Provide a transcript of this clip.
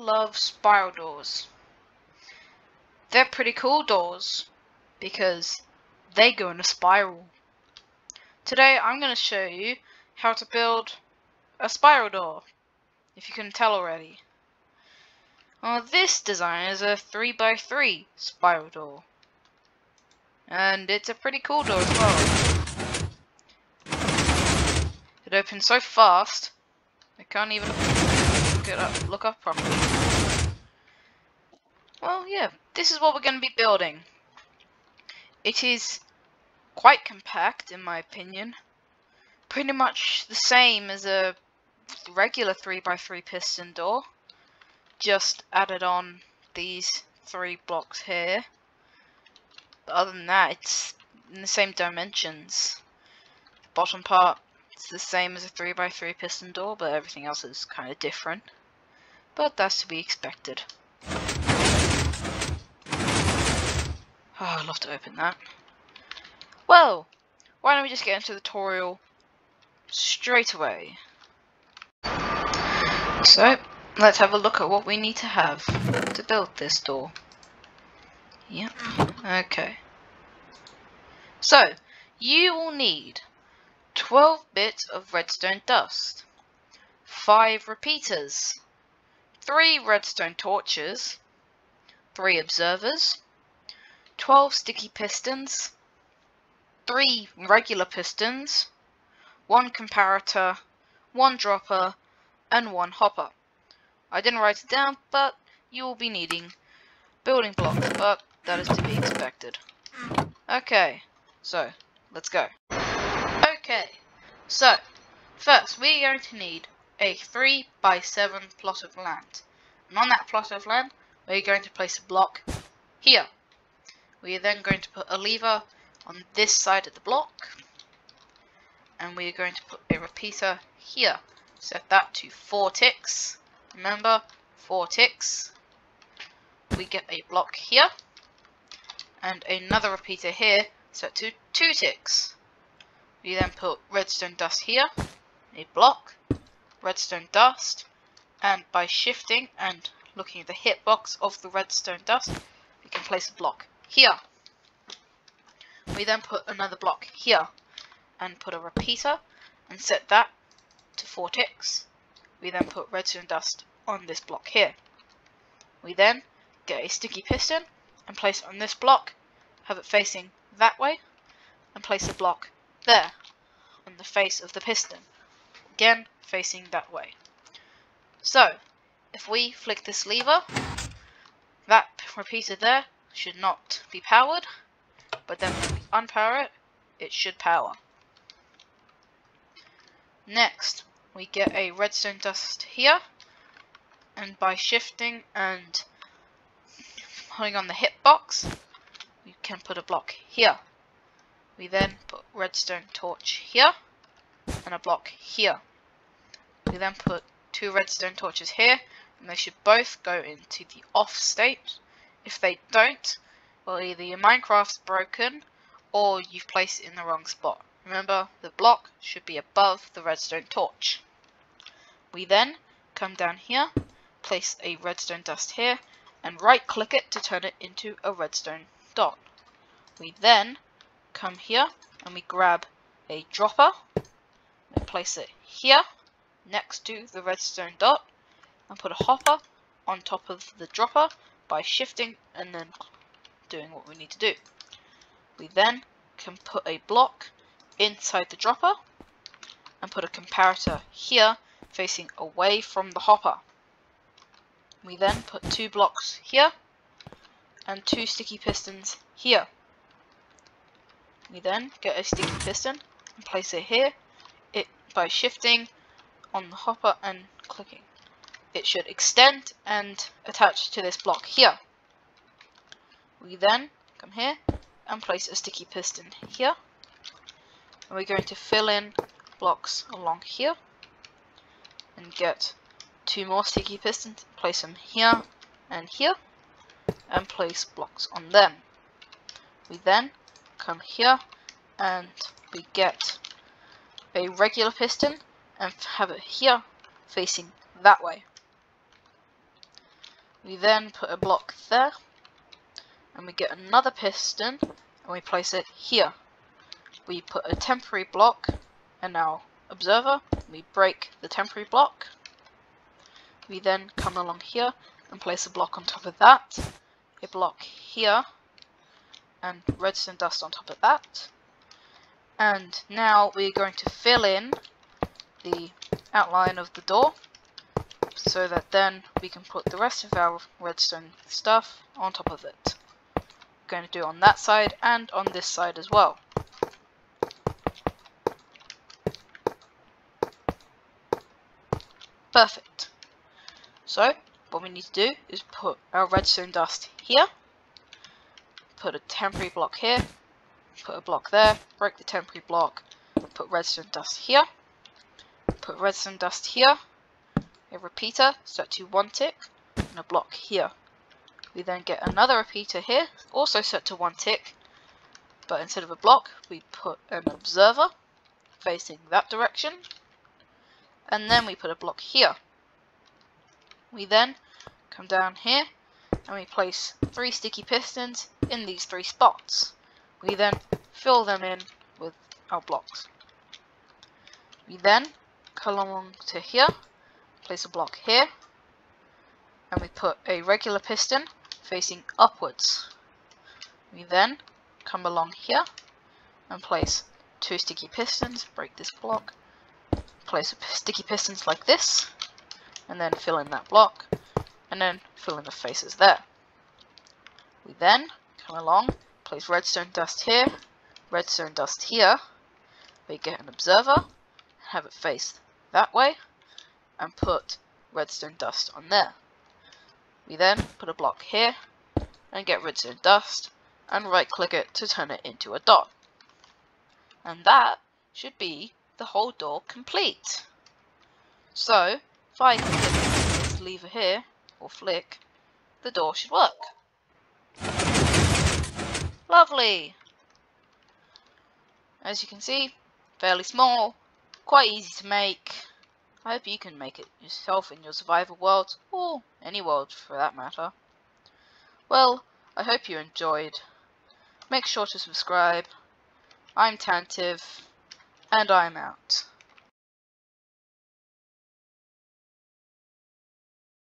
love spiral doors. They're pretty cool doors because they go in a spiral. Today I'm going to show you how to build a spiral door, if you couldn't tell already. Well, this design is a 3x3 spiral door, and it's a pretty cool door as well. It opens so fast I can't even look up properly. Well, yeah, this is what we're going to be building. It is quite compact in my opinion. Pretty much the same as a regular 3x3 piston door. Just added on these 3 blocks here. But other than that, it's in the same dimensions. The bottom part is the same as a 3x3 piston door, but everything else is kind of different. But that's to be expected. Oh, I'd love to open that. Well, why don't we just get into the tutorial straight away. So, let's have a look at what we need to have to build this door. Yep, okay. So, you will need 12 bits of redstone dust, 5 repeaters, 3 redstone torches, 3 observers, 12 sticky pistons, 3 regular pistons, 1 comparator, 1 dropper, and 1 hopper. I didn't write it down, but you will be needing building blocks, but that is to be expected. Okay, so let's go. Okay, so first we're going to need a 3x7 plot of land, and on that plot of land we're going to place a block here. We are then going to put a lever on this side of the block, and we are going to put a repeater here. Set that to 4 ticks. Remember, 4 ticks. We get a block here, and another repeater here set to 2 ticks. We then put redstone dust here, a block, redstone dust, and by shifting and looking at the hitbox of the redstone dust, we can place a block here. We then put another block here and put a repeater and set that to 4 ticks. We then put redstone dust on this block here. We then get a sticky piston and place it on this block, have it facing that way, and place a block there on the face of the piston, again facing that way. So if we flick this lever, that repeater there should not be powered, but then when we unpower it, it should power. Next, we get a redstone dust here, and by shifting and holding on the hitbox, we can put a block here. We then put redstone torch here, and a block here. We then put 2 redstone torches here, and they should both go into the off state. If they don't, well, either your Minecraft's broken or you've placed it in the wrong spot. Remember, the block should be above the redstone torch. We then come down here, place a redstone dust here, and right click it to turn it into a redstone dot. We then come here and we grab a dropper and place it here next to the redstone dot, and put a hopper on top of the dropper by shifting and then doing what we need to do. We then can put a block inside the dropper and put a comparator here facing away from the hopper. We then put 2 blocks here and 2 sticky pistons here. We then get a sticky piston and place it here by shifting on the hopper and clicking. It should extend and attach to this block here. We then come here and place a sticky piston here, and we're going to fill in blocks along here and get 2 more sticky pistons, place them here and here, and place blocks on them. We then come here and we get a regular piston and have it here facing that way. We then put a block there, and we get another piston, and we place it here. We put a temporary block, and now observer, we break the temporary block. We then come along here and place a block on top of that, a block here, and redstone dust on top of that. And now we're going to fill in the outline of the door, so that then we can put the rest of our redstone stuff on top of it. We're going to do it on that side and on this side as well. Perfect. So what we need to do is put our redstone dust here, put a temporary block here, put a block there, break the temporary block, put redstone dust here, put redstone dust here, a repeater set to 1 tick, and a block here. We then get another repeater here, also set to 1 tick, but instead of a block, we put an observer facing that direction, and then we put a block here. We then come down here, and we place 3 sticky pistons in these 3 spots. We then fill them in with our blocks. We then come along to here, place a block here, and we put a regular piston facing upwards. We then come along here and place 2 sticky pistons, break this block, place sticky pistons like this, and then fill in that block, and then fill in the faces there. We then come along, place redstone dust here, redstone dust here. We get an observer, have it face that way, and put redstone dust on there. We then put a block here and get redstone dust and right click it to turn it into a dot. And that should be the whole door complete. So if I click the lever here or flick, the door should work. Lovely! As you can see, fairly small, quite easy to make. I hope you can make it yourself in your survival world, or any world for that matter. Well, I hope you enjoyed. Make sure to subscribe. I'm Tantive, and I'm out.